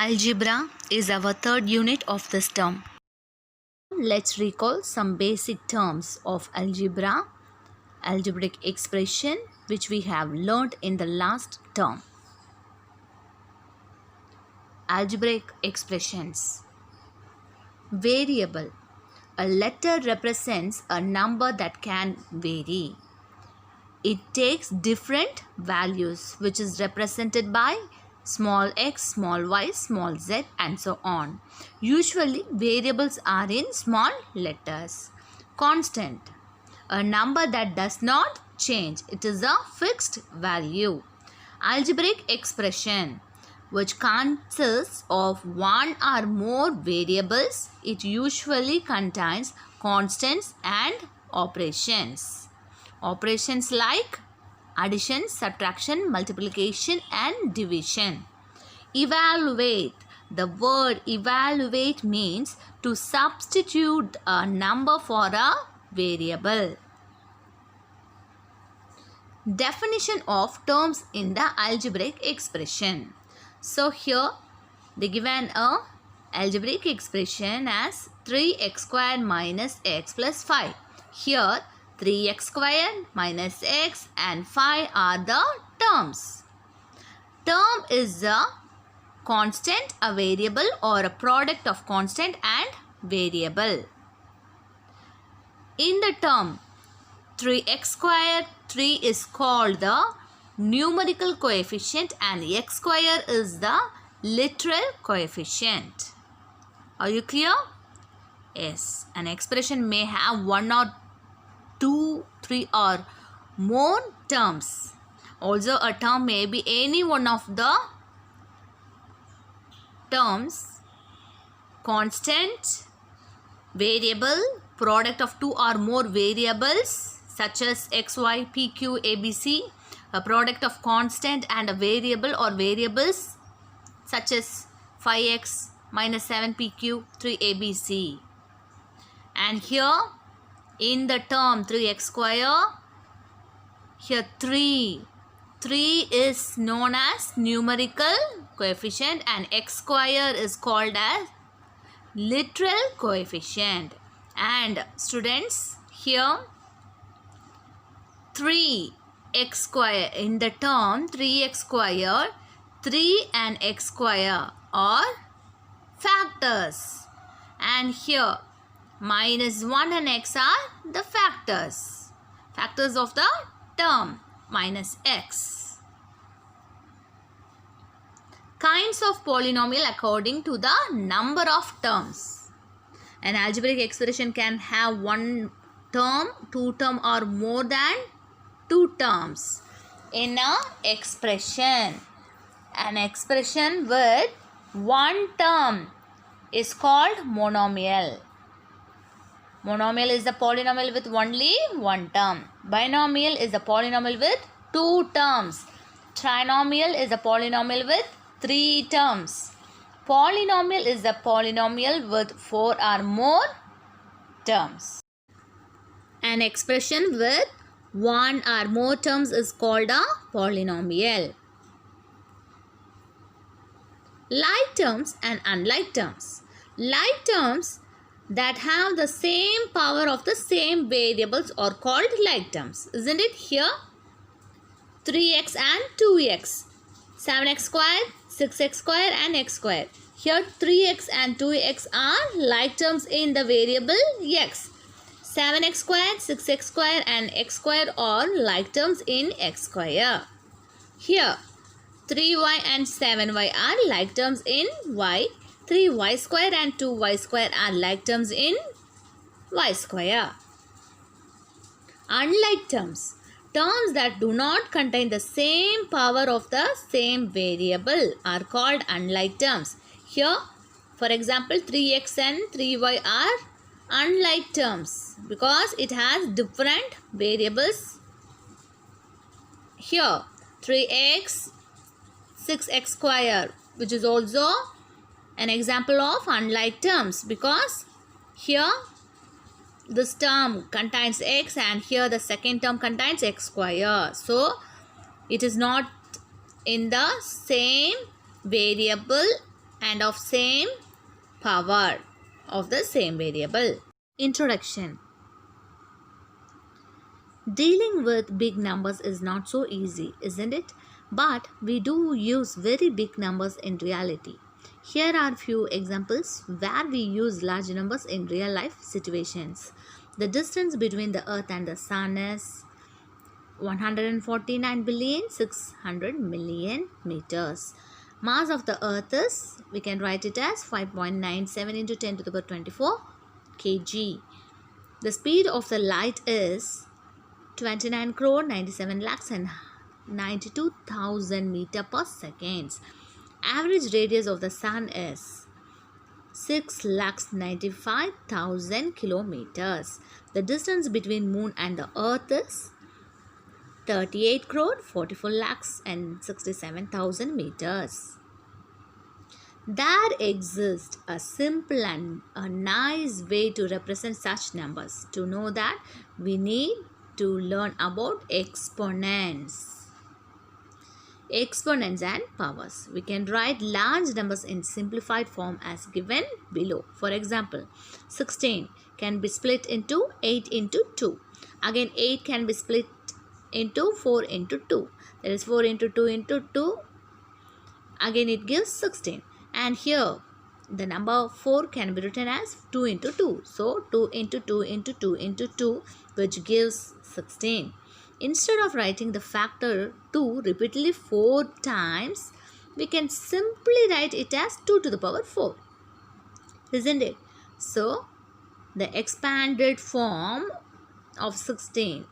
Algebra is our third unit of this term. Let's recall some basic terms of algebra, algebraic expression which we have learnt in the last term. Algebraic expressions. Variable. A letter represents a number that can vary. It takes different values which is represented by small x, small y, small z and so on. Usually variables are in small letters. Constant. A number that does not change. It is a fixed value. Algebraic expression which consists of one or more variables. It usually contains constants and operations. Operations like addition, subtraction, multiplication and division. Evaluate. The word evaluate means to substitute a number for a variable. Definition of terms in the algebraic expression. So here they given a algebraic expression as 3x squared minus x plus 5. Here 3x squared minus x and 5 are the terms. Term is a constant, a variable or a product of constant and variable. In the term 3x squared, 3 is called the numerical coefficient and x square is the literal coefficient. Are you clear? Yes. An expression may have one or two, three or more terms. Also a term may be any one of the terms: constant, variable, product of two or more variables such as x, y, p, q, a, b, c, a product of constant and a variable or variables such as 5x minus 7pq, 3abc. And here in the term 3x square, here 3 is known as numerical coefficient and x square is called as literal coefficient. And students, here 3x square, in the term 3x square, 3 and x square are factors, and here minus 1 and x are the factors of the term minus x. Kinds of polynomial according to the number of terms. An algebraic expression can have one term, two term or more than two terms in a expression. An expression with one term is called monomial. Monomial is the polynomial with only one term. Binomial is the polynomial with two terms. Trinomial is the polynomial with three terms. Polynomial is the polynomial with four or more terms. An expression with one or more terms is called a polynomial. Like terms and unlike terms. Like terms that have the same power of the same variables are called like terms. Isn't it? Here 3x and 2x, 7x squared, 6x squared and x squared. Here 3x and 2x are like terms in the variable x. 7x squared, 6x squared and x squared are like terms in x square. Here 3y and 7y are like terms in y. 3y square and 2y square are like terms in y square. Unlike terms. Terms that do not contain the same power of the same variable are called unlike terms. Here, for example, 3x and 3y are unlike terms because it has different variables. Here, 3x, 6x square, which is also an example of unlike terms because here this term contains x and here the second term contains x square. So it is not in the same variable and of same power of the same variable. Introduction. Dealing with big numbers is not so easy, isn't it? But we do use very big numbers in reality. Here are few examples where we use large numbers in real life situations. The distance between the earth and the sun is 149,600,000,000 meters. Mass of the earth is, we can write it as 5.97 into 10 to the power 24 kg. The speed of the light is 29 crore 97 lakhs and 92,000 meter per seconds. Average radius of the sun is 6,95,000 kilometers. The distance between moon and the earth is 38 crore 44 lakhs and 67,000 meters. There exists a simple and a nice way to represent such numbers. To know that, we need to learn about exponents. Exponents and powers. We can write large numbers in simplified form as given below. For example, 16 can be split into 8 into 2. Again, 8 can be split into 4 into 2. That is 4 into 2 into 2. Again, it gives 16. And here, the number 4 can be written as 2 into 2. So, 2 into 2 into 2 into 2, which gives 16. Instead of writing the factor 2 repeatedly 4 times, we can simply write it as 2 to the power 4. Isn't it? So, the expanded form of 16,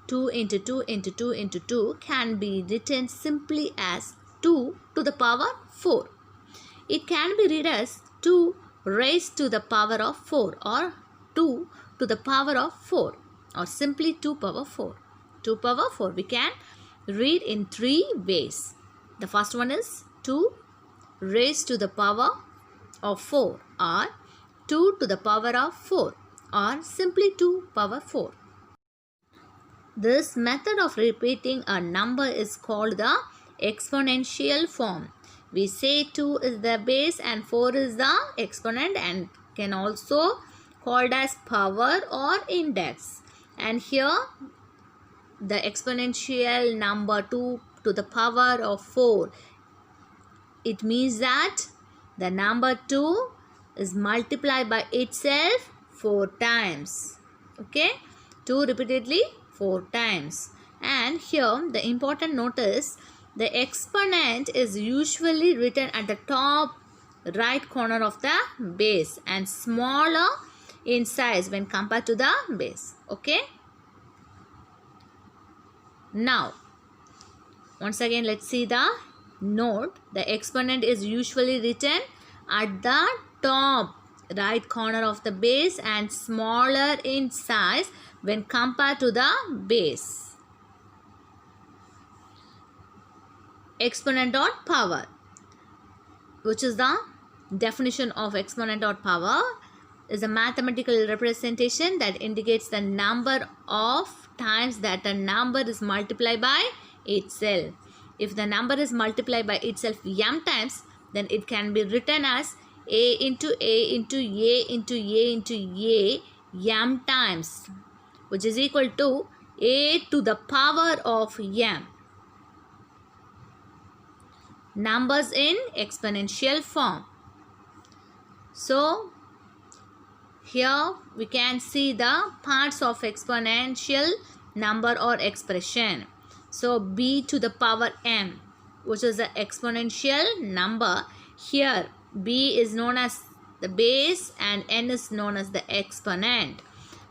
2 into 2 into 2 into 2, can be written simply as 2 to the power 4. It can be read as 2 raised to the power of 4 or 2 to the power of 4 or simply 2 power 4. 2 power 4 we can read in 3 ways. The first one is 2 raised to the power of 4 or 2 to the power of 4 or simply 2 power 4. This method of repeating a number is called the exponential form. We say 2 is the base and 4 is the exponent and can also called as power or index. And here the exponential number 2 to the power of 4, it means that the number 2 is multiplied by itself 4 times. Okay, 2 repeatedly 4 times. And here the important note is the exponent is usually written at the top right corner of the base and smaller in size when compared to the base. Okay. Now, once again, let's see the note. The exponent is usually written at the top right corner of the base and smaller in size when compared to the base. Exponent dot power, which is the definition of exponent dot power, is a mathematical representation that indicates the number of times that a number is multiplied by itself. If the number is multiplied by itself m times, then it can be written as a into a into a into a into a m times, which is equal to a to the power of m. Numbers in exponential form. So, here we can see the parts of exponential number or expression. So, b to the power m, which is the exponential number. Here, b is known as the base and n is known as the exponent.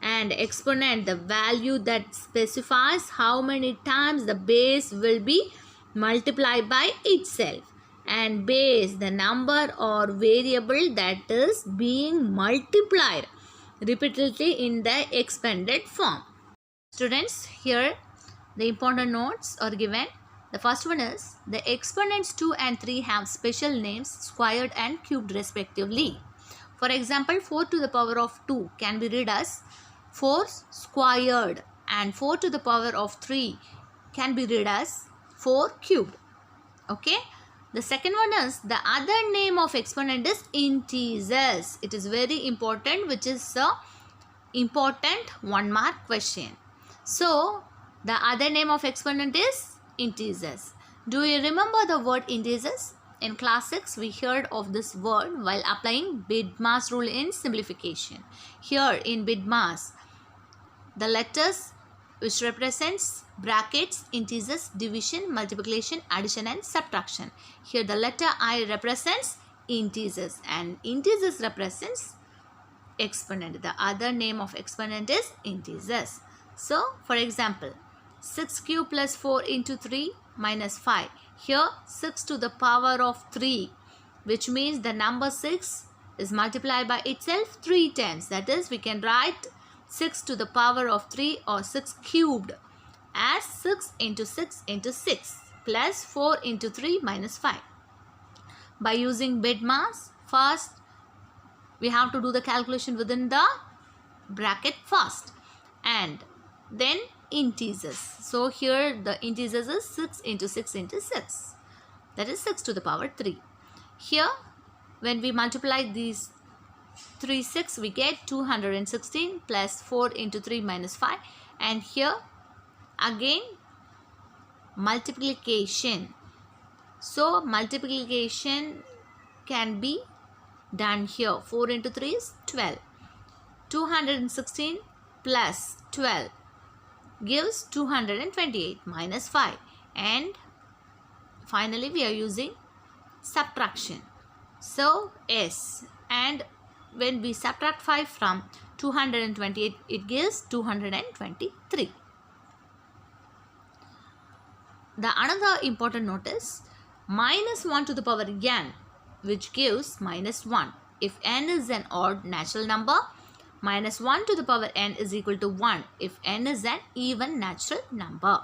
And exponent, the value that specifies how many times the base will be multiplied by itself. And base, the number or variable that is being multiplied repeatedly in the expanded form. Students, here the important notes are given. The first one is the exponents 2 and 3 have special names, squared and cubed respectively. For example, 4 to the power of 2 can be read as 4 squared and 4 to the power of 3 can be read as 4 cubed. Okay. The second one is the other name of exponent is integers. It is very important, which is a important 1 mark question. So the other name of exponent is integers. Do you remember the word integers? In class 6 we heard of this word while applying BIDMAS rule in simplification. Here in BIDMAS, the letters which represents brackets, integers, division, multiplication, addition and subtraction. Here the letter I represents integers and integers represents exponent. The other name of exponent is integers. So for example, 6 cube plus 4 into 3 minus 5. Here 6 to the power of 3, which means the number 6 is multiplied by itself 3 times. That is, we can write 6 to the power of 3 or 6 cubed as 6 into 6 into 6 plus 4 into 3 minus 5. By using BIDMAS, first we have to do the calculation within the bracket first and then integers. So here the integers is 6 into 6 into 6. That is 6 to the power 3. Here when we multiply these 3 6 we get 216 plus 4 into 3 minus 5, and here again multiplication. So multiplication can be done here. 4 into 3 is 12. 216 plus 12 gives 228 minus 5, and finally we are using subtraction. So S, and when we subtract 5 from 228 it gives 223. The another important note is minus 1 to the power n, which gives minus 1. If n is an odd natural number, minus 1 to the power n is equal to 1 if n is an even natural number.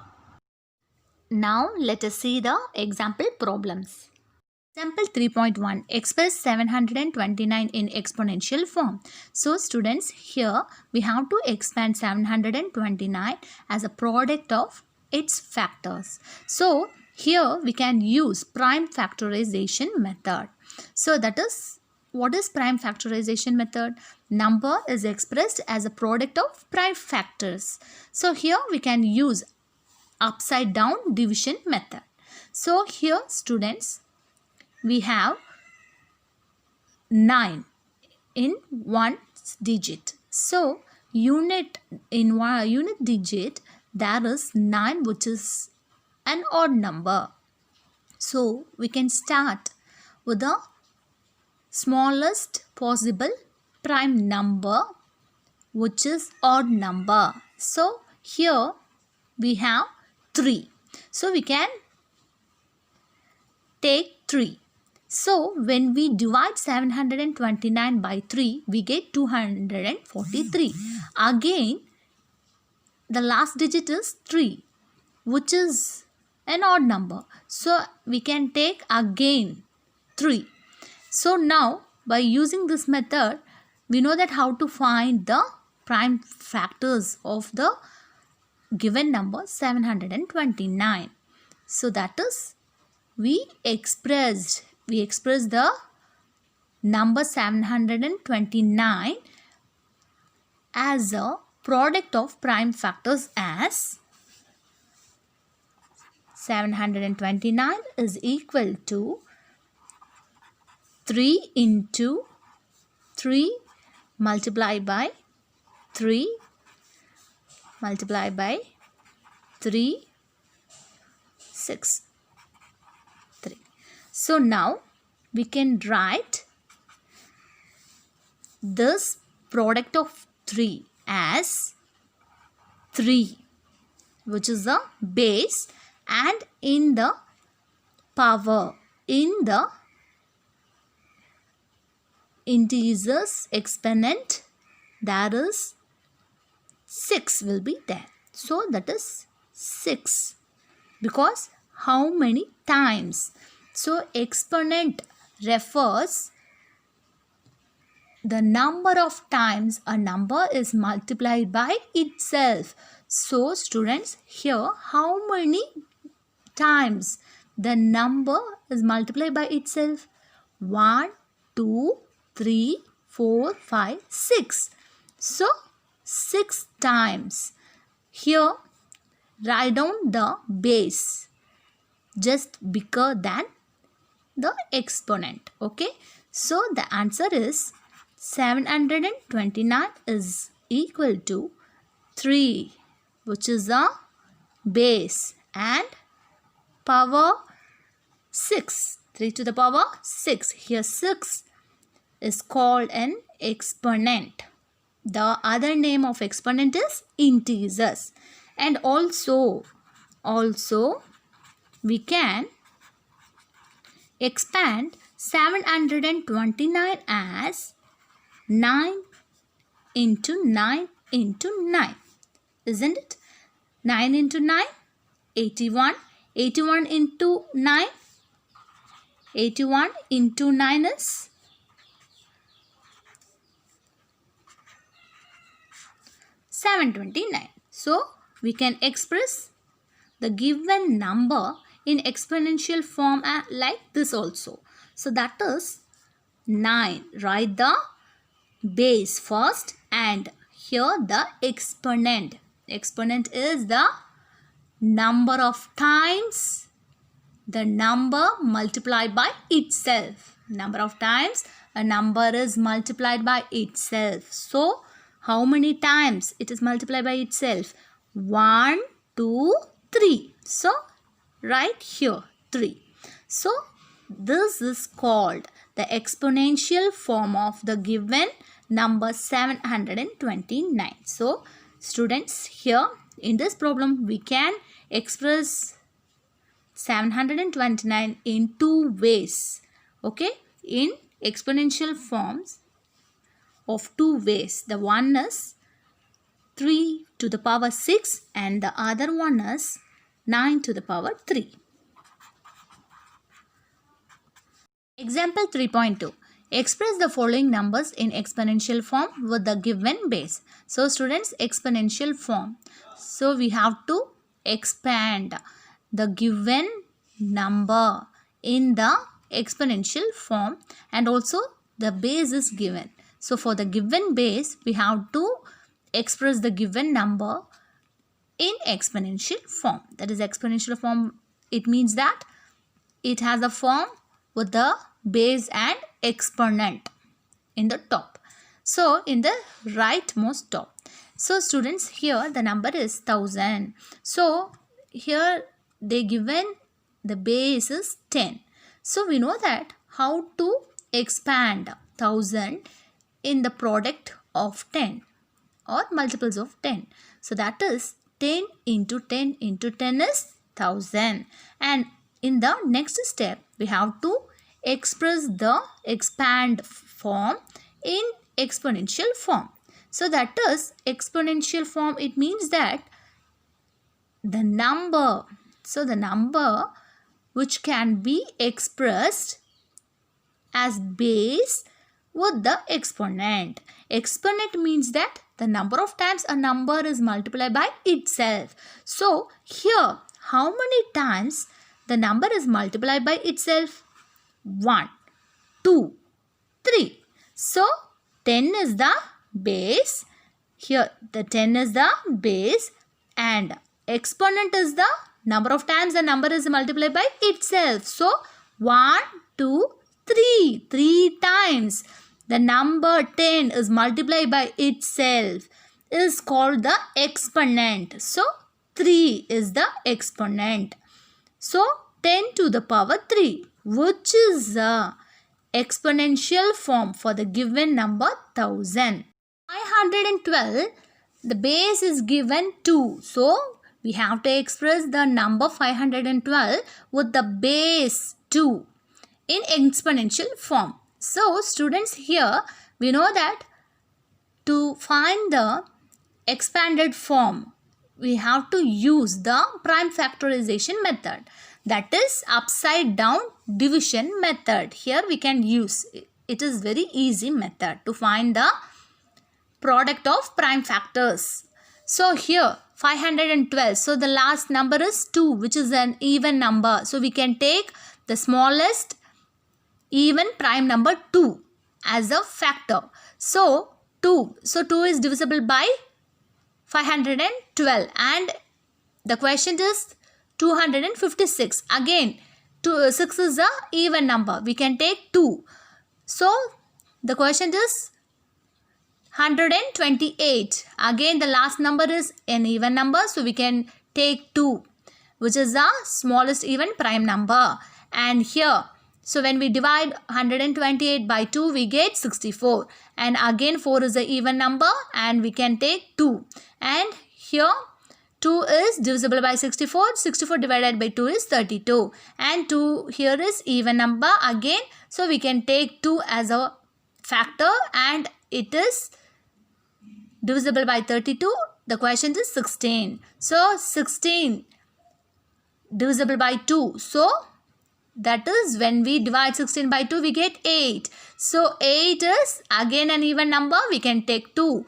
Now let us see the example problems. Example 3.1, express 729 in exponential form. So students, here we have to expand 729 as a product of its factors. So here we can use prime factorization method. So that is, what is prime factorization method? Number is expressed as a product of prime factors. So here we can use upside down division method. So here students, we have 9 in one digit. So unit in one unit digit, there is 9, which is an odd number. So we can start with the smallest possible prime number, which is odd number. So here we have 3. So we can take 3. So when we divide 729 by 3, we get 243. Again, the last digit is 3, which is an odd number. So we can take again 3. So now by using this method, we know that how to find the prime factors of the given number 729. So that is, we expressed the number 729 as a product of prime factors as 729 is equal to 3 into 3 multiplied by 3 multiplied by 3 6 3. So now we can write this product of 3 as 3, which is the base, and in the power, in the integers exponent, there is 6 will be there. So that is 6, because how many times? So exponent refers the number of times a number is multiplied by itself. So students, here how many times the number is multiplied by itself. 1, 2, 3, 4, 5, 6. So 6 times. Here write down the base just bigger than the exponent. Okay. So the answer is 729 is equal to 3, which is the base, and power 6. 3 to the power 6. Here 6 is called an exponent. The other name of exponent is integers. And also we can expand 729 as 9 into 9 into 9. Isn't it? 9 into 9, 81. 81 into 9. 81 into 9 is 729. So we can express the given number in exponential form like this also. So that is 9. Write the base first, and here the exponent. Exponent is the number of times the number multiplied by itself. Number of times a number is multiplied by itself. So how many times it is multiplied by itself? 1, 2, 3. So right here 3. So this is called the exponential form of the given number 729. So students, here in this problem we can express 729 in two ways. Okay, in exponential forms of two ways. The one is 3 to the power 6 and the other one is 9 to the power 3. Example 3.2. Express the following numbers in exponential form with the given base. So students, exponential form. So we have to expand the given number in the exponential form, and also the base is given. So for the given base, we have to express the given number in exponential form. That is exponential form. It means that it has a form with the base and exponent in the top. So in the rightmost top. So students, here the number is 1000. So here they given the base is 10. So we know that how to expand 1000 in the product of 10 or multiples of 10. So that is 10 into 10 into 10 is 1000. And in the next step, we have to express the expand form in exponential form. So that is exponential form. It means that the number, so the number which can be expressed as base with the exponent. Exponent means that the number of times a number is multiplied by itself. So here, how many times the number is multiplied by itself? 1, 2, 3. So 10 is the base. Here the 10 is the base and exponent is the number of times the number is multiplied by itself. So 1, 2, 3. 3 times the number 10 is multiplied by itself is called the exponent. So 3 is the exponent. So 10 to the power 3, which is the exponential form for the given number 1000. 512, the base is given 2. So we have to express the number 512 with the base 2 in exponential form. So students, here we know that to find the expanded form, we have to use the prime factorization method. That is upside down division method. Here we can use. It is very easy method to find the product of prime factors. So here 512. So the last number is 2, which is an even number. So we can take the smallest even prime number 2 as a factor. So 2. So 2 is divisible by 512, and the question is 256. Again, 6 is a even number. We can take 2. So the question is 128. Again, the last number is an even number, so we can take 2, which is the smallest even prime number. And here, so when we divide 128 by 2, we get 64. And again, 4 is an even number, and we can take 2. And here, 2 is divisible by 64. 64 divided by 2 is 32. And 2 here is even number again. So we can take 2 as a factor, and it is divisible by 32. The question is 16. So 16 divisible by 2. So that is when we divide 16 by 2, we get 8. So 8 is again an even number. We can take 2.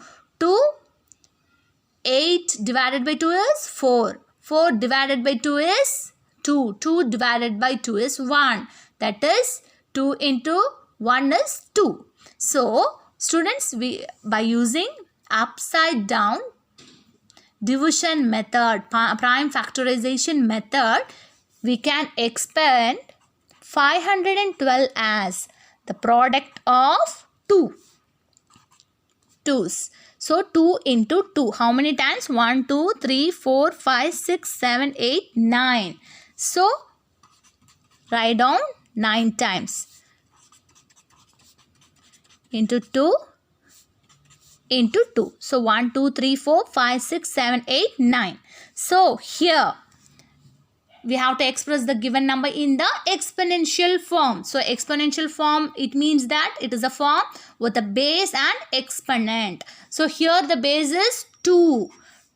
8 divided by 2 is 4. 4 divided by 2 is 2. 2 divided by 2 is 1. That is 2 into 1 is 2. So students, by using upside down division method, prime factorization method, we can expand 512 as the product of 2's. So 2 into 2. How many times? 1, 2, 3, 4, 5, 6, 7, 8, 9. So write down 9 times. Into 2 into 2. So 1, 2, 3, 4, 5, 6, 7, 8, 9. So here we have to express the given number in the exponential form. So exponential form, it means that it is a form with a base and exponent. So here the base is 2.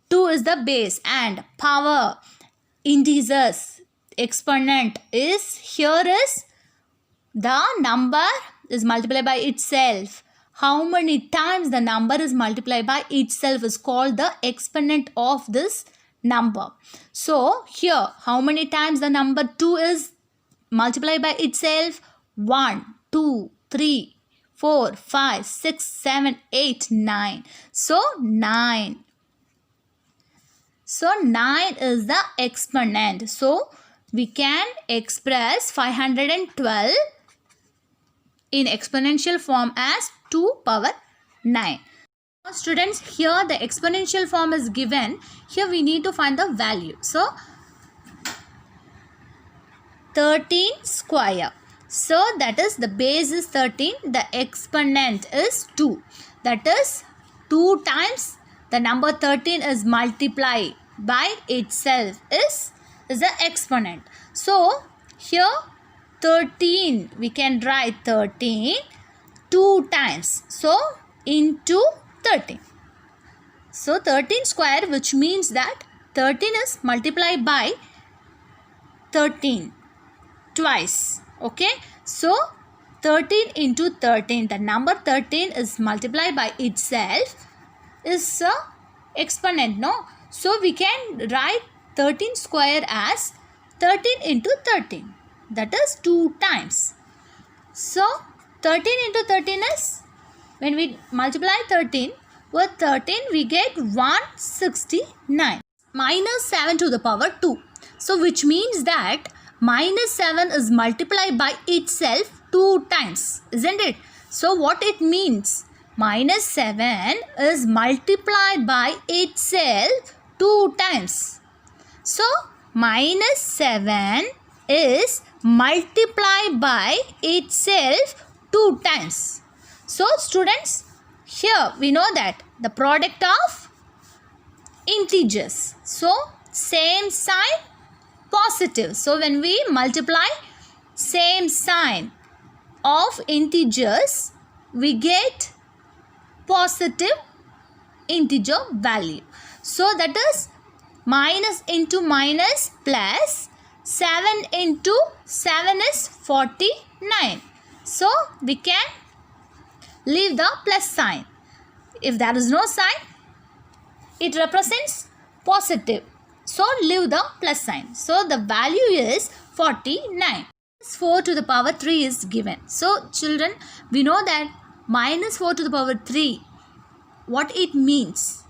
2 is the base, and power, integers, exponent is here is the number is multiplied by itself. How many times the number is multiplied by itself is called the exponent of this number. So here, how many times the number 2 is multiplied by itself? 1, 2, 3, 4, 5, 6, 7, 8, 9. So 9. So 9 is the exponent. So we can express 512 in exponential form as 2 power 9. Now students, here the exponential form is given. Here we need to find the value. So 13 square. So that is the base is 13. The exponent is 2. That is 2 times the number 13 is multiplied by itself is the exponent. So here 13, we can write 13 2 times. So into 13. So 13 square, which means that 13 is multiplied by 13 twice. Okay. So 13 into 13. The number 13 is multiplied by itself is a exponent. No. So we can write 13 square as 13 into 13. That is 2 times. So 13 into 13 is, when we multiply 13 with 13, we get 169. Minus 7 to the power 2. So which means that minus 7 is multiplied by itself 2 times. Isn't it? So what it means? Minus 7 is multiplied by itself 2 times. So minus 7 is multiplied by itself 2 times. So students, here we know that the product of integers. So same sign, positive. So when we multiply same sign of integers, we get positive integer value. So that is minus into minus plus 7 into 7 is 49. So we can leave the plus sign. If there is no sign, it represents positive. So leave the plus sign. So the value is 49. 4 to the power 3 is given. So children, we know that minus 4 to the power 3, what it means?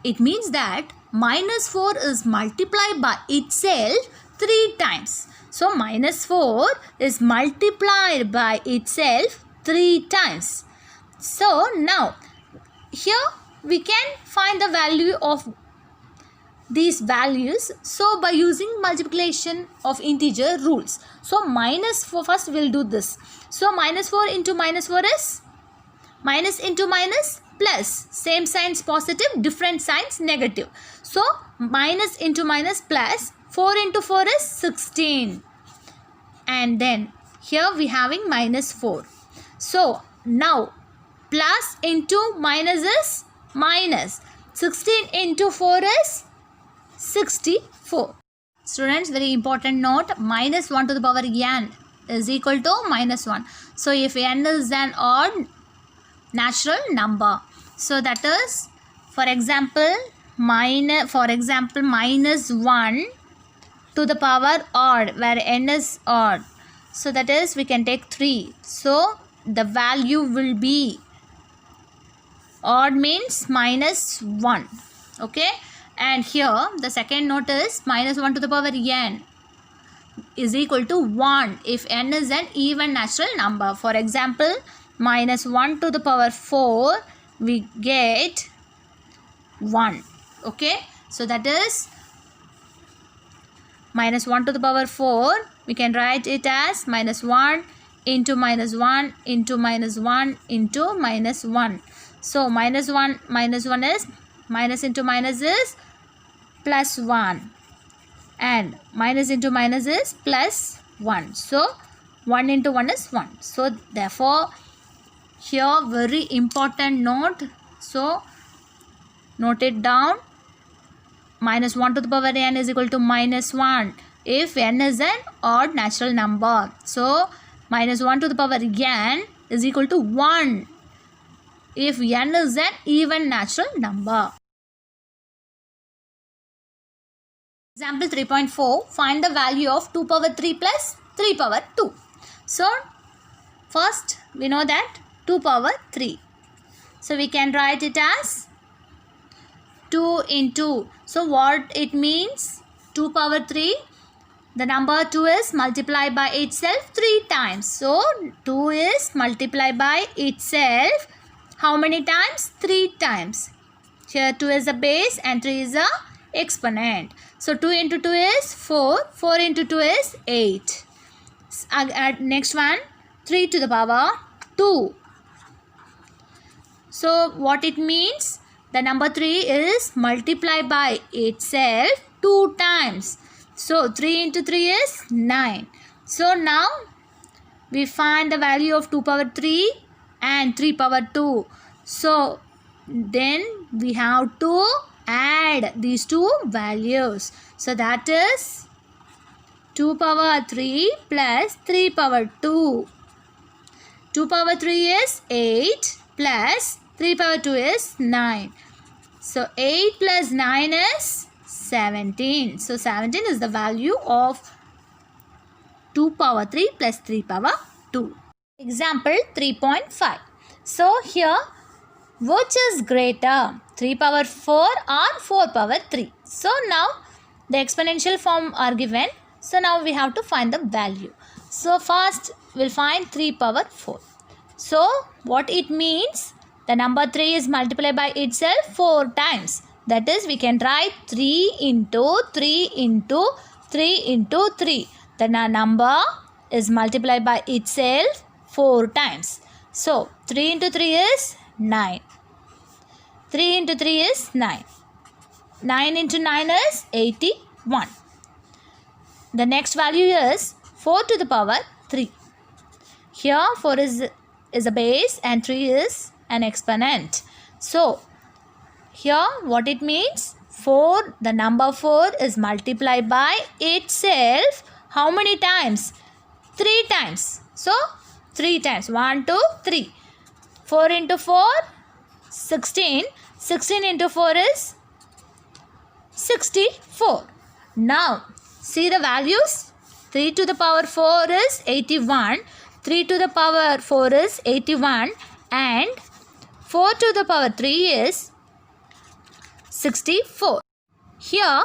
It means that minus 4 is multiplied by itself 3 times. So minus 4 is multiplied by itself 3 times. So now here we can find the value of these values. So by using multiplication of integer rules. So minus 4, first we'll do this. So minus 4 into minus 4 is minus into minus plus. Same signs positive, different signs negative. So minus into minus plus. 4 into 4 is 16. And then here we having minus 4. So now plus into minus is minus. 16 into 4 is 64. Students, very important note, minus 1 to the power n is equal to minus 1. So if n is an odd natural number, so that is, for example minus 1 to the power odd, where n is odd, so that is we can take 3. So the value will be odd, means minus 1. Okay, and here the second note is minus 1 to the power n is equal to 1 if n is an even natural number. For example, minus 1 to the power 4, we get 1. Okay, so that is minus 1 to the power 4, we can write it as minus 1 into minus 1 into minus 1 into minus 1. So minus 1 is minus into minus is plus 1, and minus into minus is plus 1. So 1 into 1 is 1. So therefore here very important note. So note it down. Minus 1 to the power n is equal to minus 1 if n is an odd natural number. So minus 1 to the power n is equal to 1 if n is an even natural number. Example 3.4, find the value of 2 power 3 plus 3 power 2. So first we know that 2 power 3. So we can write it as 2 into. So what it means? 2 power 3. The number 2 is multiplied by itself 3 times. So 2 is multiplied by itself how many times? 3 times. Here 2 is a base and 3 is a exponent. So 2 into 2 is 4. 4 into 2 is 8. Next one, 3 to the power 2. So what it means? The number 3 is multiplied by itself 2 times. So 3 into 3 is 9. So now we find the value of 2 power 3 and 3 power 2. So then we have to add these two values. So that is 2 power 3 plus 3 power 2. 2 power 3 is 8 plus 3 power 2 is 9. So 8 plus 9 is 17. So 17 is the value of 2 power 3 plus 3 power 2. Example 3.5. So here, which is greater, 3 power 4 or 4 power 3? So now the exponential form are given. So now we have to find the value. So first we'll find 3 power 4. So what it means? The number 3 is multiplied by itself 4 times. That is, we can write 3 into 3 into 3 into 3. The number is multiplied by itself 4 times. So 3 into 3 is 9. 3 into 3 is 9. 9 into 9 is 81. The next value is 4 to the power 3. Here 4 is a base and 3 is an exponent. So here what it means? 4, the number 4 is multiplied by itself how many times? 3 times. So 3 times. 1, 2, 3. 4 into 4, 16. 16 into 4 is 64. Now, see the values. 3 to the power 4 is 81. 3 to the power 4 is 81. And 4 to the power 3 is 64. Here,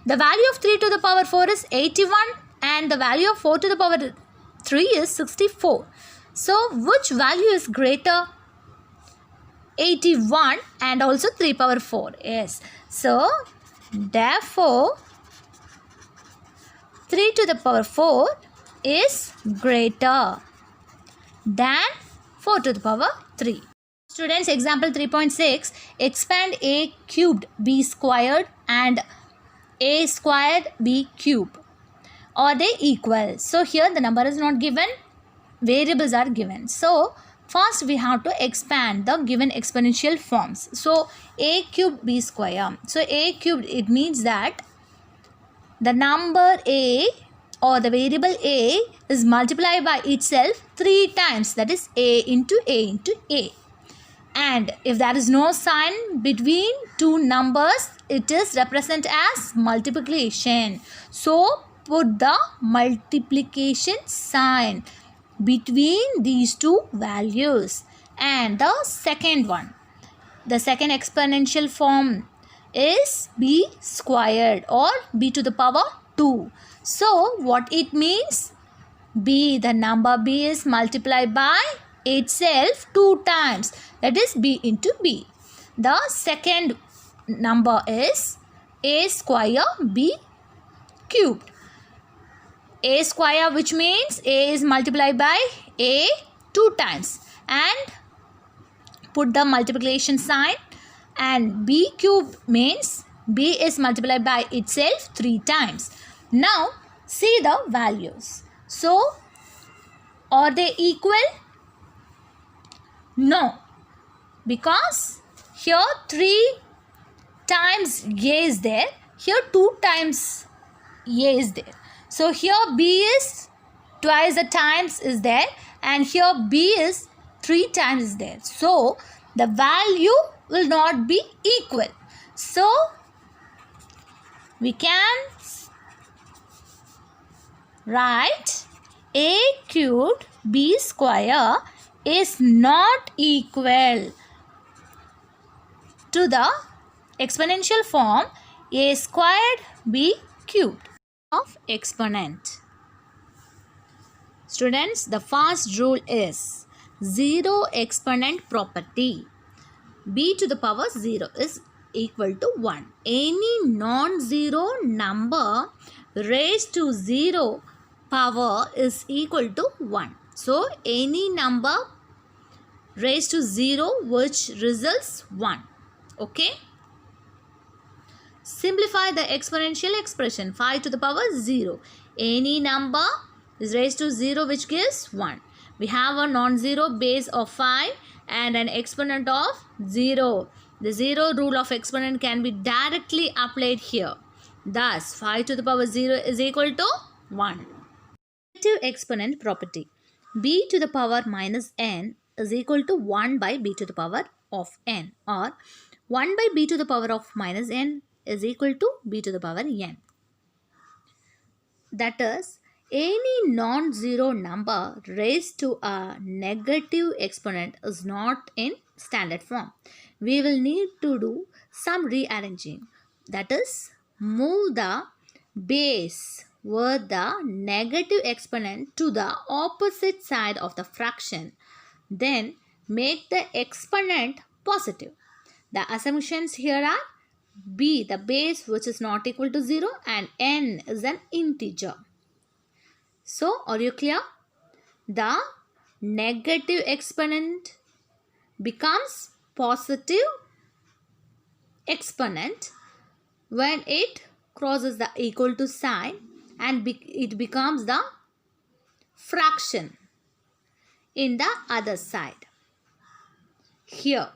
the value of 3 to the power 4 is 81 and the value of 4 to the power 3 is 64. So, which value is greater? 81 and also 3 power 4. Yes. So, therefore, 3 to the power 4 is greater than 4 to the power 3. Students, example 3.6, expand a cubed b squared and a squared b cube. Are they equal? So, here the number is not given, variables are given. So, first we have to expand the given exponential forms. So, a cubed b square. So, a cubed, it means that the number a or the variable a is multiplied by itself 3 times. That is a into a into a. And if there is no sign between two numbers, it is represented as multiplication. So, put the multiplication sign between these two values. And the second one, the second exponential form is b squared or b to the power 2. So, what it means? B, the number b is multiplied by itself 2 times. That is b into b. The second number is a square b cubed. A square, which means a is multiplied by a 2 times. And put the multiplication sign. And b cube means b is multiplied by itself 3 times. Now, see the values. So, are they equal? No. Because here 3 times a is there. Here 2 times a is there. So, here b is twice the times is there. And here b is 3 times is there. So, the value will not be equal. So, we can write a cubed b square is not equal to the exponential form a squared b cubed of exponent. Students, the first rule is zero exponent property. B to the power 0 is equal to 1. Any non-zero number raised to 0 power is equal to 1. So, any number raised to 0 which results 1. Okay. Simplify the exponential expression 5 to the power 0. Any number is raised to 0 which gives 1. We have a non-zero base of 5 and an exponent of 0. The 0 rule of exponent can be directly applied here. Thus, 5 to the power 0 is equal to 1. Negative exponent property. B to the power minus n is equal to 1 by b to the power of n, or 1 by b to the power of minus n is equal to b to the power n. That is, any non-zero number raised to a negative exponent is not in standard form. We will need to do some rearranging. That is, move the base with the negative exponent to the opposite side of the fraction. Then make the exponent positive. The assumptions here are b, the base which is not equal to 0, and n is an integer. So, are you clear? The negative exponent becomes positive exponent when it crosses the equal to sign, and it becomes the fraction in the other side. Here.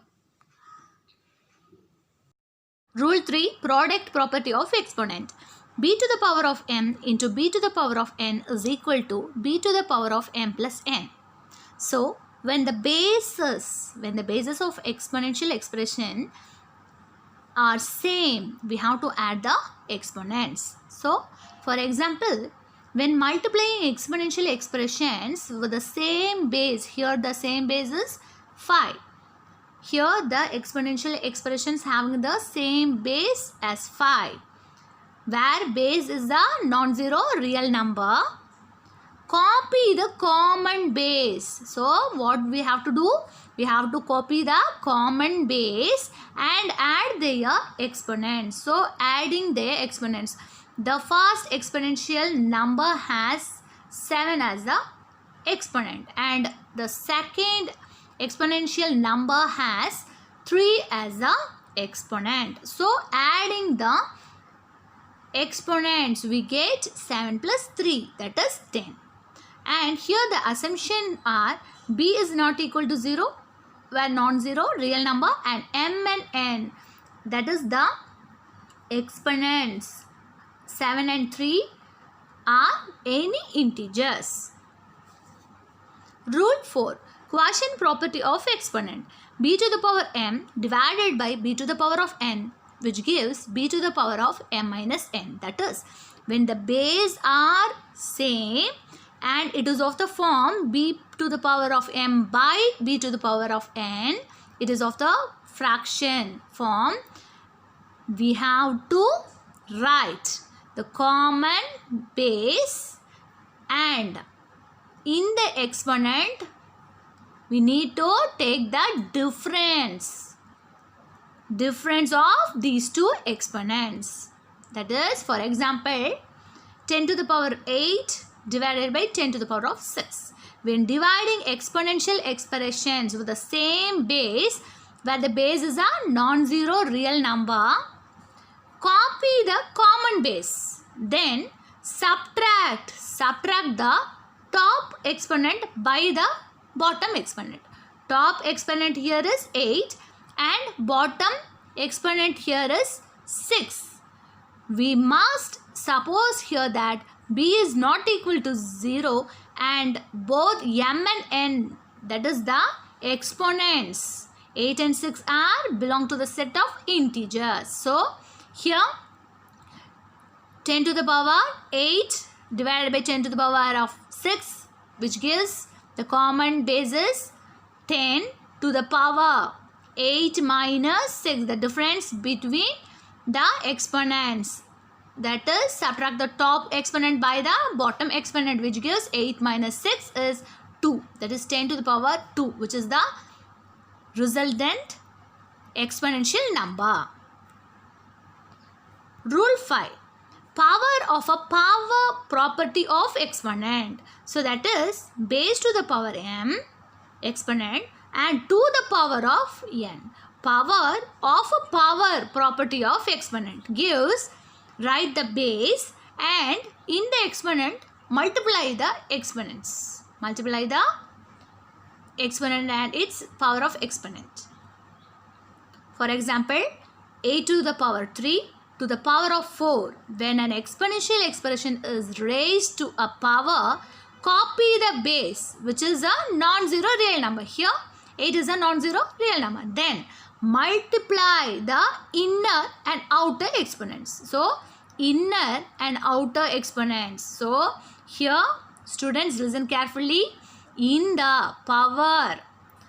Rule 3, product property of exponent. B to the power of m into b to the power of n is equal to b to the power of m plus n. So, when the basis of exponential expression are same, we have to add the exponents. So, for example, when multiplying exponential expressions with the same base, here the same base is 5. Here the exponential expressions having the same base as 5. Where base is the non-zero real number, copy the common base. So what we have to do? We have to copy the common base and add their exponents. So adding their exponents. The first exponential number has 7 as the exponent and the second exponential number has 3 as the exponent. So adding the exponents we get 7 plus 3, that is 10. And here the assumption are b is not equal to 0 where non-zero real number, and m and n, that is the exponents 7 and 3 are any integers. Rule 4. Quotient property of exponent. B to the power m divided by b to the power of n, which gives b to the power of m minus n. That is, when the base are same and it is of the form b to the power of m by b to the power of n, it is of the fraction form, we have to write the common base and in the exponent we need to take the difference of these two exponents. That is, for example, 10 to the power 8 divided by 10 to the power of 6. When dividing exponential expressions with the same base, where the base is a non-zero real number, copy the common base. Then subtract the top exponent by the bottom exponent. Top exponent here is 8 and bottom exponent here is 6. We must suppose here that b is not equal to 0 and both m and n, that is the exponents 8 and 6 are belong to the set of integers. So here 10 to the power 8 divided by 10 to the power of 6, which gives the common basis 10 to the power 8 minus 6, the difference between the exponents, that is subtract the top exponent by the bottom exponent, which gives 8 minus 6 is 2, that is 10 to the power 2, which is the resultant exponential number. Rule 5. Power of a power property of exponent. So that is base to the power m exponent and to the power of n. Power of a power property of exponent gives, write the base and in the exponent multiply the exponents. Multiply the exponent and its power of exponent. For example, a to the power 3 to the power of 4. When an exponential expression is raised to a power, copy the base, which is a non-zero real number. Here 8 is a non-zero real number. Then multiply the inner and outer exponents. So inner and outer exponents. So here students listen carefully. In the power.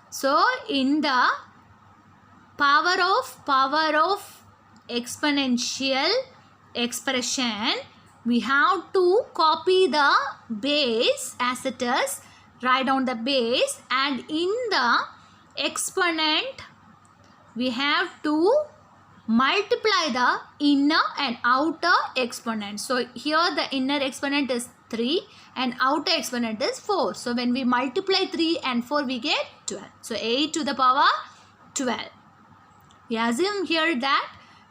So in the power of exponential expression, we have to copy the base as it is, write down the base, and in the exponent we have to multiply the inner and outer exponent. So here the inner exponent is 3 and outer exponent is 4. So when we multiply 3 and 4 we get 12. So 8 to the power 12. We assume here that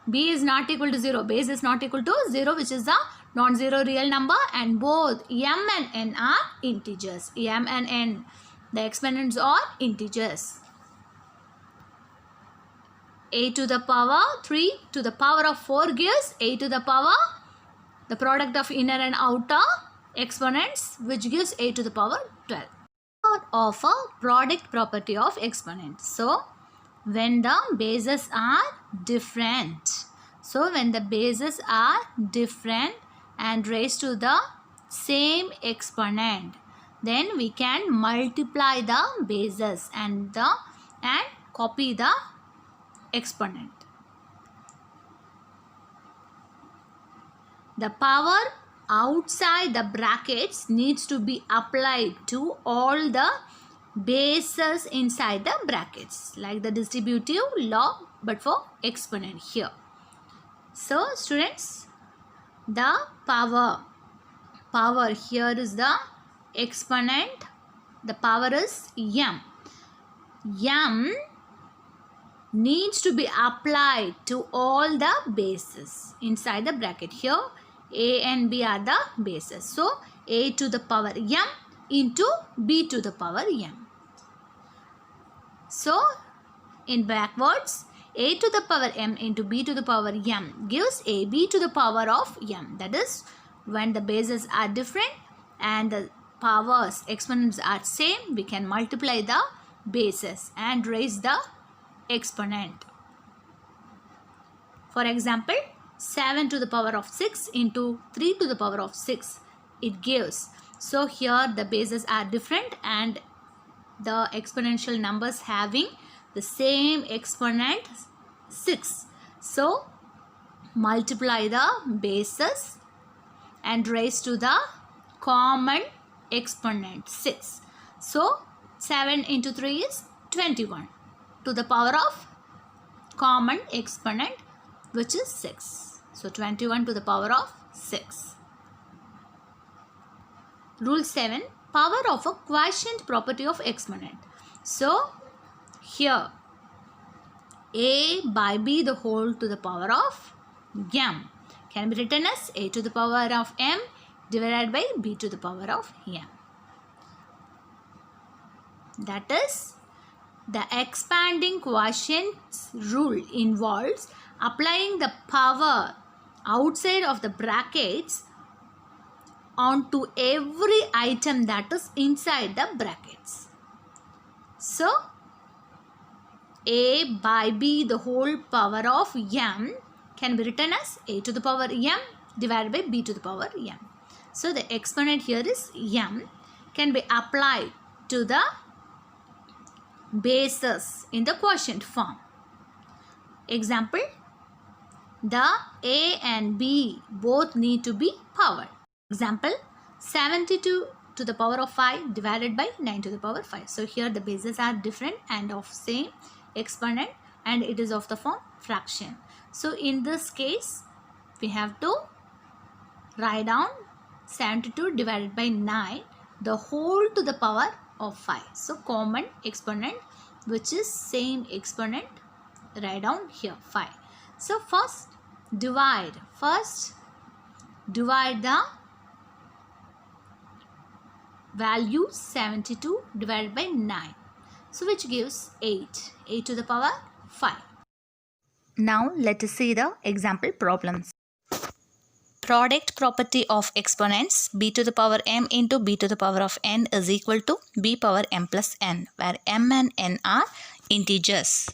b is not equal to 0. Base is not equal to 0, which is a non-zero real number, and both m and n are integers. M and n, the exponents are integers. A to the power 3 to the power of 4 gives a to the power, the product of inner and outer exponents, which gives a to the power 12. Of a product property of exponents. So when the bases are different. So when the bases are different and raised to the same exponent, then we can multiply the bases and copy the exponent. The power outside the brackets needs to be applied to all the bases inside the brackets, like the distributive law but for exponent here. So students, the power here is the exponent, the power is m. M needs to be applied to all the bases inside the bracket. Here a and b are the bases. So a to the power m into b to the power m. So in backwards, a to the power m into b to the power m gives ab to the power of m. That is, when the bases are different and the powers, exponents are same, we can multiply the bases and raise the exponent. For example, 7 to the power of 6 into 3 to the power of 6, it gives. So here the bases are different and the exponential numbers having the same exponent 6. So multiply the bases and raise to the common exponent 6. So 7 into 3 is 21 to the power of common exponent, which is 6. So 21 to the power of 6. Rule 7. Power of a quotient property of exponent. So here a by b the whole to the power of m can be written as a to the power of m divided by b to the power of m. That is, the expanding quotients rule involves applying the power outside of the brackets onto every item that is inside the brackets. So a by b the whole power of m can be written as a to the power m divided by b to the power m. So the exponent here is m can be applied to the bases in the quotient form. Example, the a and b both need to be powered. Example, 72 to the power of 5 divided by 9 to the power 5. So here the bases are different and of same exponent and it is of the form fraction. So in this case, we have to write down 72 divided by 9 the whole to the power of 5. So common exponent, which is same exponent, write down here 5. So first divide the value 72 divided by 9. So which gives 8 to the power 5. Now let us see the example problems. Product property of exponents b to the power m into b to the power of n is equal to b power m plus n, where m and n are integers.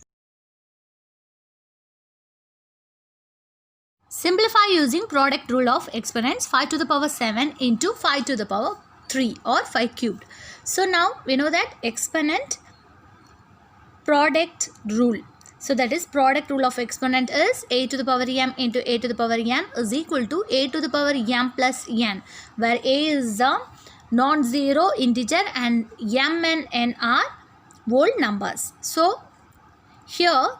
Simplify using product rule of exponents 5 to the power 7 into 5 to the power 3 or 5 cubed. So now we know that exponent product rule. So that is, product rule of exponent is a to the power m into a to the power n is equal to a to the power m plus n, where a is the non-zero integer and m and n are whole numbers. So here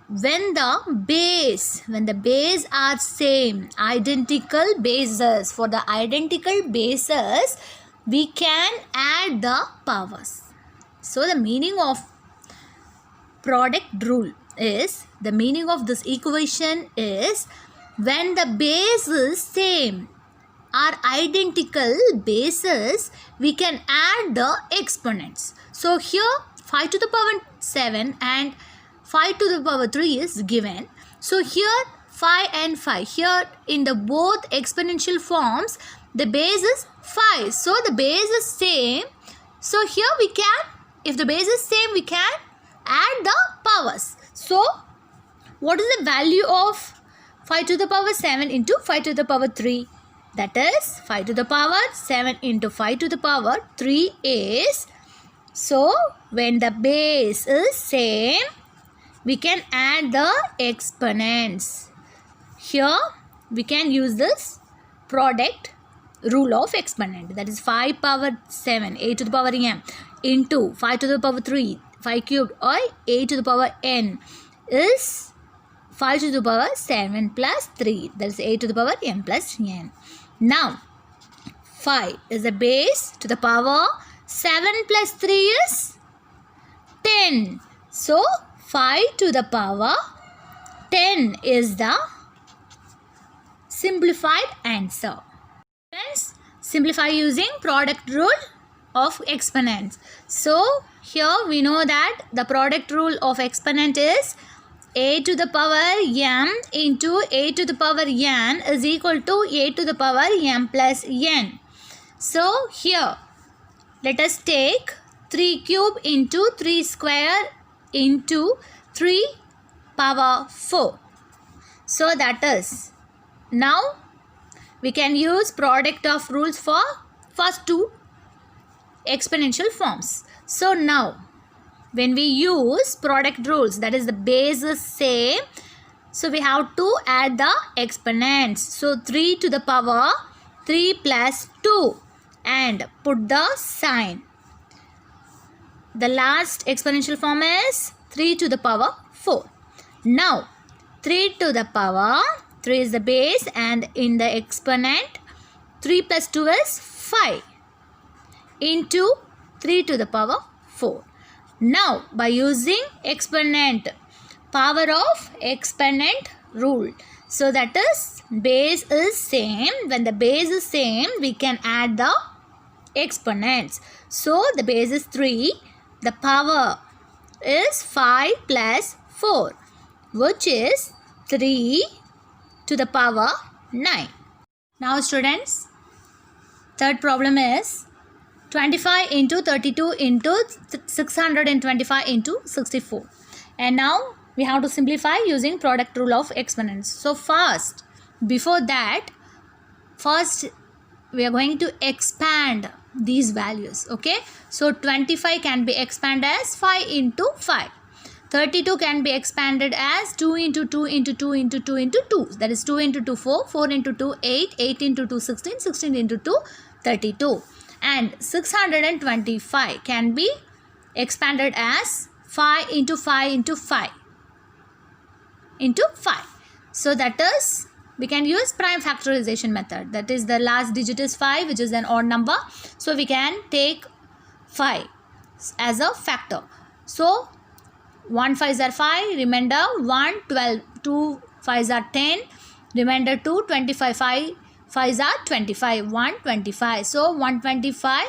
when the base are same, identical bases, for the identical bases we can add the powers. So the meaning of product rule is, the meaning of this equation is, when the base is same, are identical bases, we can add the exponents. So here 5 to the power 7 and 5 to the power 3 is given. So here 5 and 5, here in the both exponential forms the base is 5. So the base is same. So here we can, if the base is same, we can add the powers. So what is the value of 5 to the power 7 into 5 to the power 3? That is 5 to the power 7 into 5 to the power 3 is, so when the base is same, we can add the exponents. Here we can use this product rule of exponent, that is 5 power 7 a to the power m into 5 to the power 3 5 cubed, or a to the power n is 5 to the power 7 plus 3, that is a to the power m plus n. Now 5 is the base to the power 7 plus 3 is 10. So 5 to the power 10 is the simplified answer. Friends, simplify using product rule of exponents. So here we know that the product rule of exponent is a to the power m into a to the power n is equal to a to the power m plus n. So here let us take 3 cube into 3 square into 3 power 4. So that is, now we can use product of rules for first two exponential forms. So now when we use product rules, that is the base is same, so we have to add the exponents. So 3 to the power 3 plus 2 and put the sign. The last exponential form is 3 to the power 4. Now 3 to the power 3 is the base, and in the exponent 3 plus 2 is 5 into 3 to the power 4. Now by using exponent, power of exponent rule, so that is base is same, when the base is same we can add the exponents. So the base is 3, the power is 5 plus 4, which is 3 to the power 9. Now students, third problem is 25 into 32 into 625 into 64. And now we have to simplify using product rule of exponents. So first, before that, first we are going to expand these values. Okay. So 25 can be expanded as 5 into 5. 32 can be expanded as 2 into 2 into 2 into 2 into 2. That is 2 into 2 4, 4 into 2 8, 8 into 2 16, 16 into 2 32. And 625 can be expanded as 5 into 5 into 5 into 5. So that is, we can use prime factorization method. That is, the last digit is 5, which is an odd number. So we can take 5 as a factor. So 1 5s are 5, remainder 1, 12, 2 5s are 10, remainder 2, 25, 5 5s are 25, 125. So 125,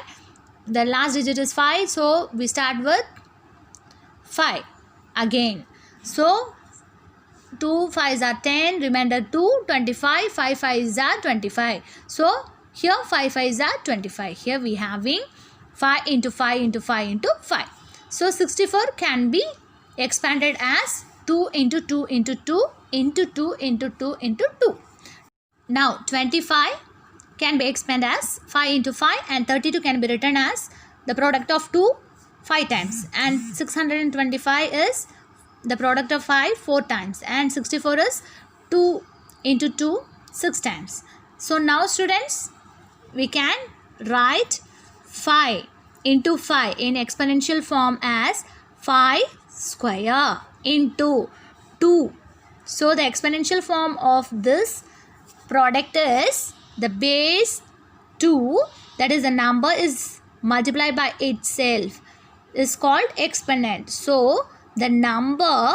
the last digit is 5, so we start with 5 again. So 2 5s are 10, remainder 2, 25, 5 5s are 25. So here 5 5s are 25. Here we having 5 into 5 into 5 into 5. So 64 can be expanded as 2 into 2 into 2 into 2 into 2 into 2. Now 25 can be expanded as 5 into 5, and 32 can be written as the product of 2 5 times, and 625 is the product of 5 4 times, and 64 is 2 into 2 6 times. So now students, we can write 5 into 5 in exponential form as 5 square into 2. So the exponential form of this product is the base 2, that is the number is multiplied by itself, is called exponent. So the number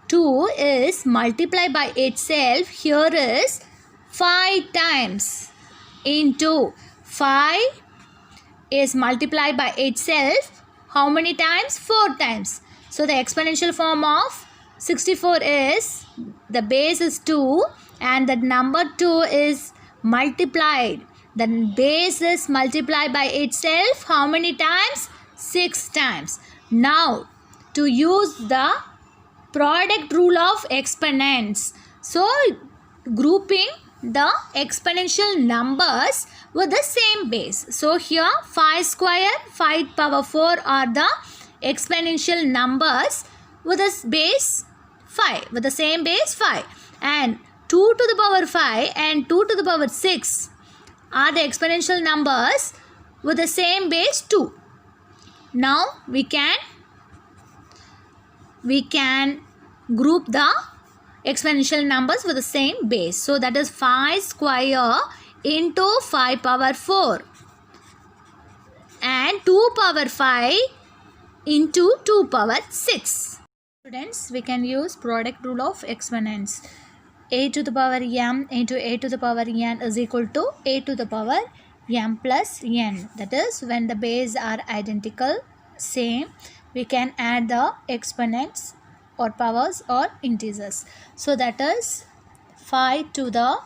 2 is multiplied by itself, here is 5 times, into 5 is multiplied by itself how many times? 4 times. So the exponential form of 64 is, the base is 2 and the number 2 is multiplied. The base is multiplied by itself how many times? 6 times. Now to use the product rule of exponents. So grouping the exponential numbers with the same base. So here 5 square, 5 power 4 are the exponential numbers with the base 5, with the same base 5, and 2 to the power 5 and 2 to the power 6 are the exponential numbers with the same base 2. Now we can group the exponential numbers with the same base. So that is 5 square into 5 power 4 and 2 power 5 into 2 power 6. Students, we can use product rule of exponents. A to the power m into a to the power n is equal to a to the power m plus n. That is, when the base are identical, same, we can add the exponents or powers or integers. So that is 5 to the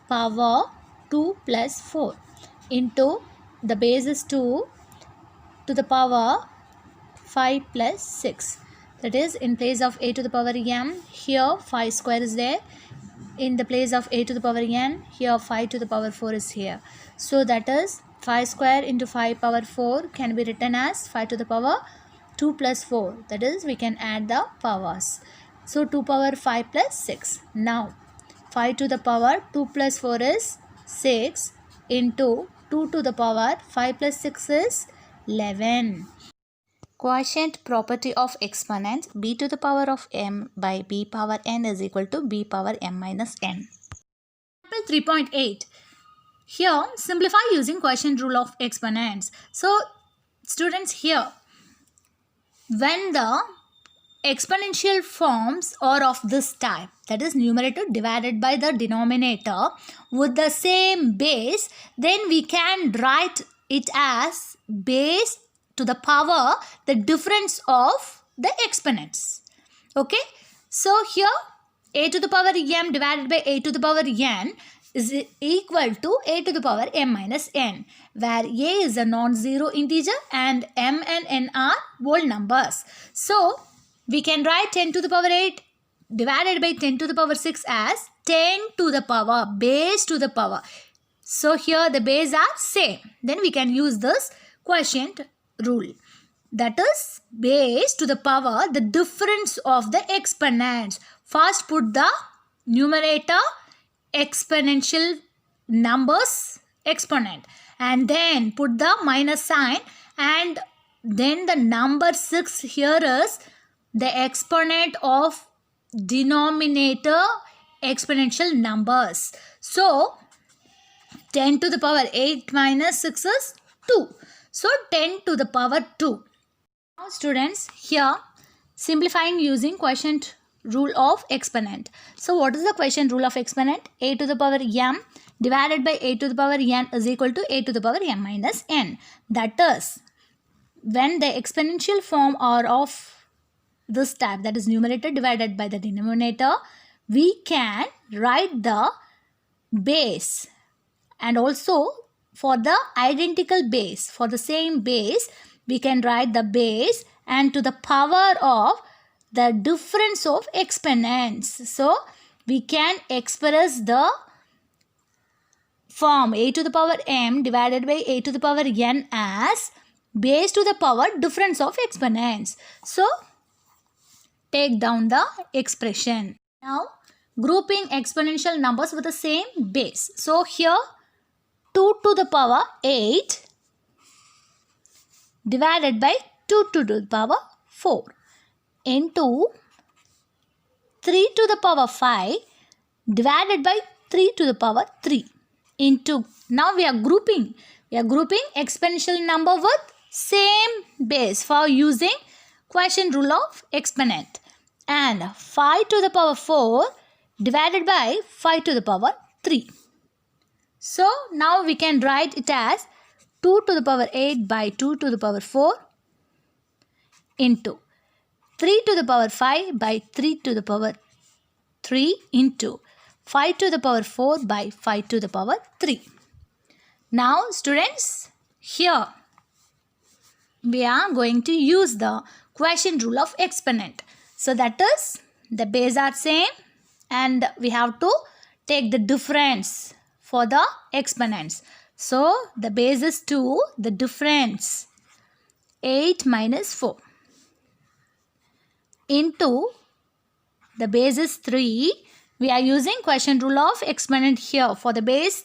power 2 plus 4 into the base is 2 to the power 5 plus 6. That is, in place of a to the power m, here 5 square is there. In the place of a to the power n, here 5 to the power 4 is here. So that is 5 square into 5 power 4 can be written as 5 to the power 2 plus 4. That is, we can add the powers. So 2 power 5 plus 6. Now 5 to the power 2 plus 4 is 6 into 2 to the power 5 plus 6 is 11. Quotient property of exponents: b to the power of m by b power n is equal to b power m minus n. Example 3.8. Here, simplify using quotient rule of exponents. So, students, here, when the exponential forms are of this type, that is numerator divided by the denominator with the same base, then we can write it as base to the power the difference of the exponents. Okay, so here a to the power m divided by a to the power n is equal to a to the power m minus n, where a is a non-zero integer and m and n are whole numbers. So we can write 10 to the power 8 divided by 10 to the power 6 as 10 to the power, base to the power. So here the base are same. Then we can use this quotient rule. That is, base to the power the difference of the exponents. First put the numerator exponential numbers exponent and then put the minus sign, and then the number 6 here is the exponent of denominator exponential numbers. So 10 to the power 8 minus 6 is 2. So 10 to the power 2. Now students, here simplifying using quotient rule of exponent. So what is the quotient rule of exponent? A to the power m divided by a to the power n is equal to a to the power m minus n. That is, when the exponential form are of this type, that is numerator divided by the denominator, we can write the base, and also for the identical base, for the same base, we can write the base and to the power of the difference of exponents. So we can express the form a to the power m divided by a to the power n as base to the power difference of exponents. So take down the expression. Now grouping exponential numbers with the same base. So here 2 to the power 8 divided by 2 to the power 4 into 3 to the power 5 divided by 3 to the power 3 into, now we are grouping exponential number with same base for using quotient rule of exponent, and 5 to the power 4 divided by 5 to the power 3. So now we can write it as 2 to the power 8 by 2 to the power 4 into 3 to the power 5 by 3 to the power 3 into 5 to the power 4 by 5 to the power 3. Now students, here we are going to use the quotient rule of exponent. So that is, the base are same and we have to take the difference for the exponents. So the base is 2, the difference 8 minus 4 into the base is 3. We are using quotient rule of exponent here for the base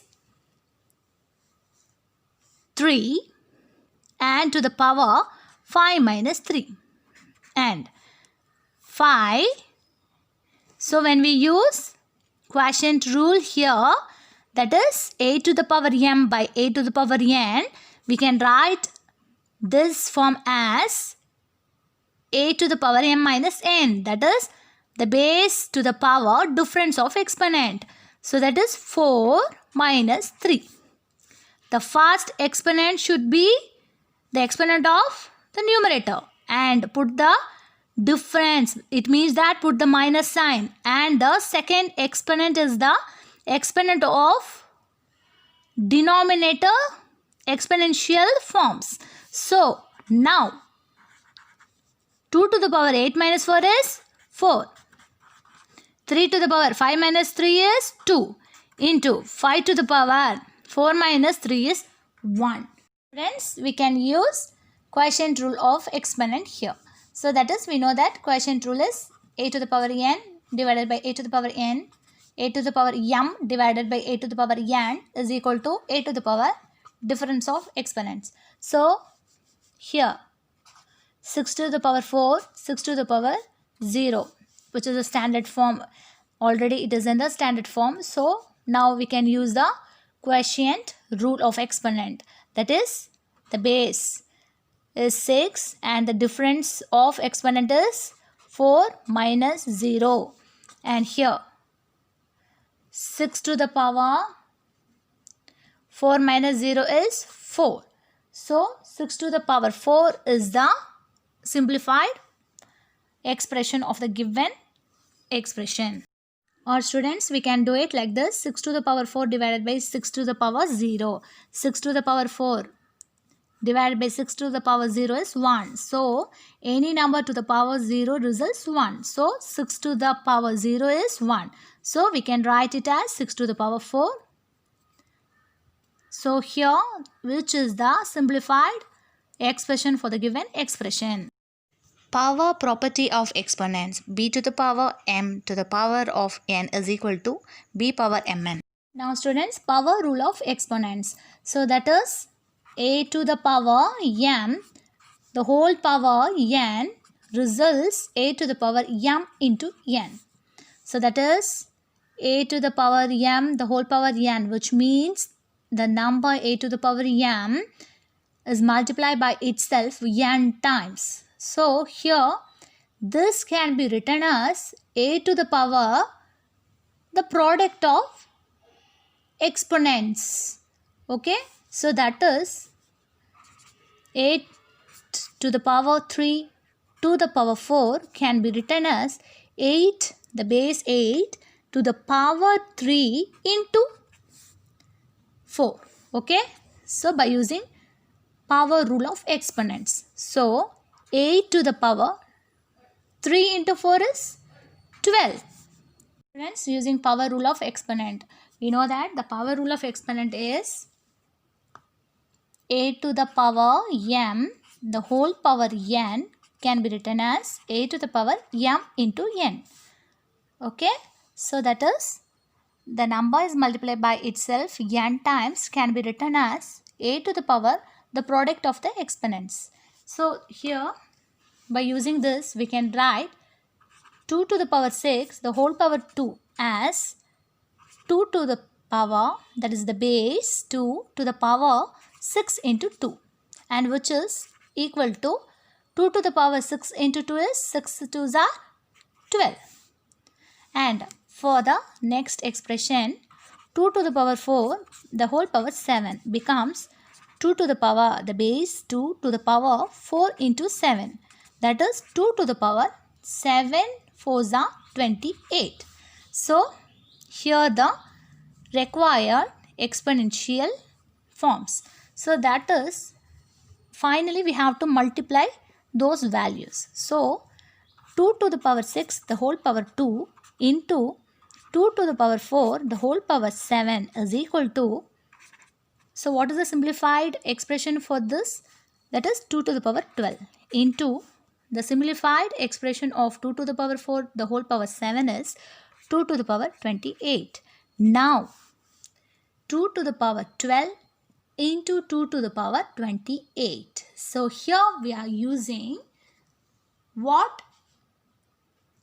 3 and to the power 5 minus 3 and 5. So when we use quotient rule here, that is a to the power m by a to the power n, we can write this form as a to the power m minus n, that is the base to the power difference of exponent. So that is 4 minus 3. The first exponent should be the exponent of the numerator and put the difference. It means that put the minus sign, and the second exponent is the exponent of denominator exponential forms. So now 2 to the power 8 minus 4 is 4. 3 to the power 5 minus 3 is 2 into 5 to the power 4 minus 3 is 1. Friends, we can use quotient rule of exponent here. So that is, we know that quotient rule is a to the power n divided by a to the power n, a to the power m divided by a to the power n is equal to a to the power difference of exponents. So here 6 to the power 4, 6 to the power 0, which is a standard form. Already it is in the standard form. So now we can use the quotient rule of exponent. That is, the base is 6 and the difference of exponent is 4 minus 0. And here 6 to the power 4 minus 0 is 4. So 6 to the power 4 is the simplified expression of the given expression. Or students, we can do it like this: 6 to the power 4 divided by 6 to the power 0. 6 to the power 4 divided by 6 to the power 0 is 1. So any number to the power 0 results 1. So 6 to the power 0 is 1. So we can write it as 6 to the power 4. So here, which is the simplified expression for the given expression. Power property of exponents: b to the power m to the power of n is equal to b power mn. Now students, power rule of exponents. So that is a to the power m, the whole power n results a to the power m into n. So that is a to the power m, the whole power n, which means the number a to the power m is multiplied by itself n times. So here this can be written as a to the power the product of exponents. Okay, so that is 8 to the power 3 to the power 4 can be written as 8, the base 8 to the power 3 into 4. Okay, so by using power rule of exponents. So 8 to the power 3 into 4 is 12. Friends, using power rule of exponent, we know that the power rule of exponent is a to the power m, the whole power n can be written as a to the power m into n. Okay, so that is, the number is multiplied by itself n times can be written as a to the power the product of the exponents. So here, by using this, we can write 2 to the power 6, the whole power 2 as 2 to the power, that is the base 2 to the power 6 into 2, and which is equal to 2 to the power 6 into 2 is 6 2s are 12. And for the next expression, 2 to the power 4, the whole power 7 becomes 2 to the power, the base 2 to the power 4 into 7. That is 2 to the power 7 4s are 28. So here the required exponential forms. So that is, finally we have to multiply those values. So 2 to the power 6 the whole power 2 into 2 to the power 4 the whole power 7 is equal to, so what is the simplified expression for this? That is 2 to the power 12 into the simplified expression of 2 to the power 4 the whole power 7 is 2 to the power 28. Now 2 to the power 12 into 2 to the power 28. So here we are using what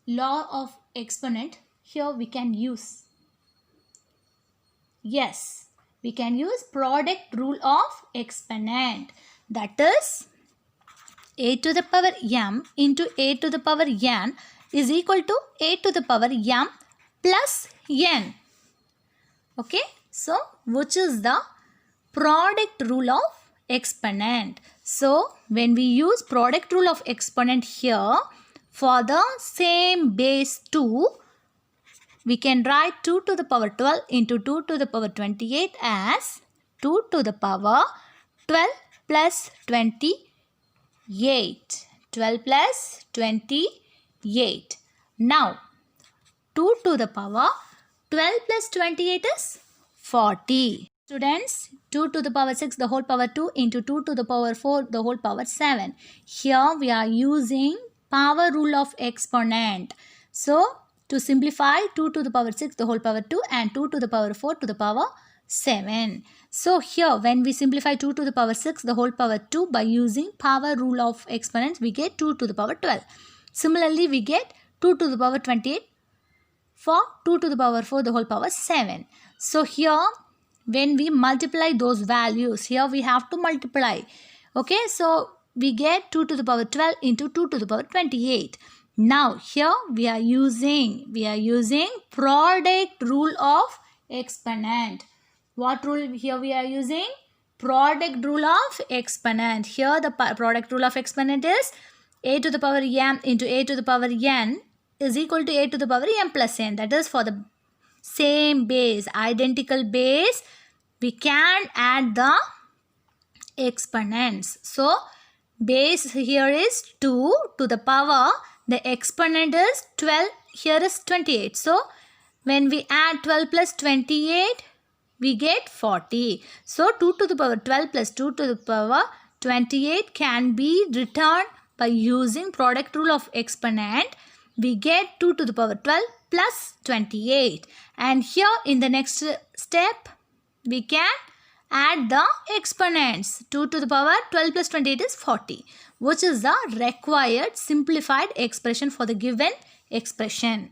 law of exponent here we can use? Yes, we can use product rule of exponent. That is a to the power m into a to the power n is equal to a to the power m plus n. Okay, so which is the product rule of exponent? So when we use product rule of exponent here for the same base 2, we can write 2 to the power 12 into 2 to the power 28 as 2 to the power 12 plus 28. 12 plus 28. Now 2 to the power 12 plus 28 is 40. Students, 2 to the power 6 the whole power 2 into 2 to the power 4 the whole power 7. Here we are using power rule of exponent. So to simplify 2 to the power 6 the whole power 2 and 2 to the power 4 to the power 7. So here when we simplify 2 to the power 6 the whole power 2 by using power rule of exponents, we get 2 to the power 12. Similarly, we get 2 to the power 28 for 2 to the power 4 the whole power 7. So here when we multiply those values, here we have to multiply. Okay, so we get 2 to the power 12 into 2 to the power 28. Now here we are using product rule of exponent. What rule here we are using? Product rule of exponent. Here the product rule of exponent is a to the power m into a to the power n is equal to a to the power m plus n. That is for the same base, identical base, we can add the exponents. So base here is 2 to the power, the exponent is 12, here is 28. So when we add 12 plus 28, we get 40. So 2 to the power 12 plus 2 to the power 28 can be written by using product rule of exponent. We get 2 to the power 12 plus 28. And here in the next step, we can add the exponents. 2 to the power 12 plus 28 is 40, which is the required simplified expression for the given expression.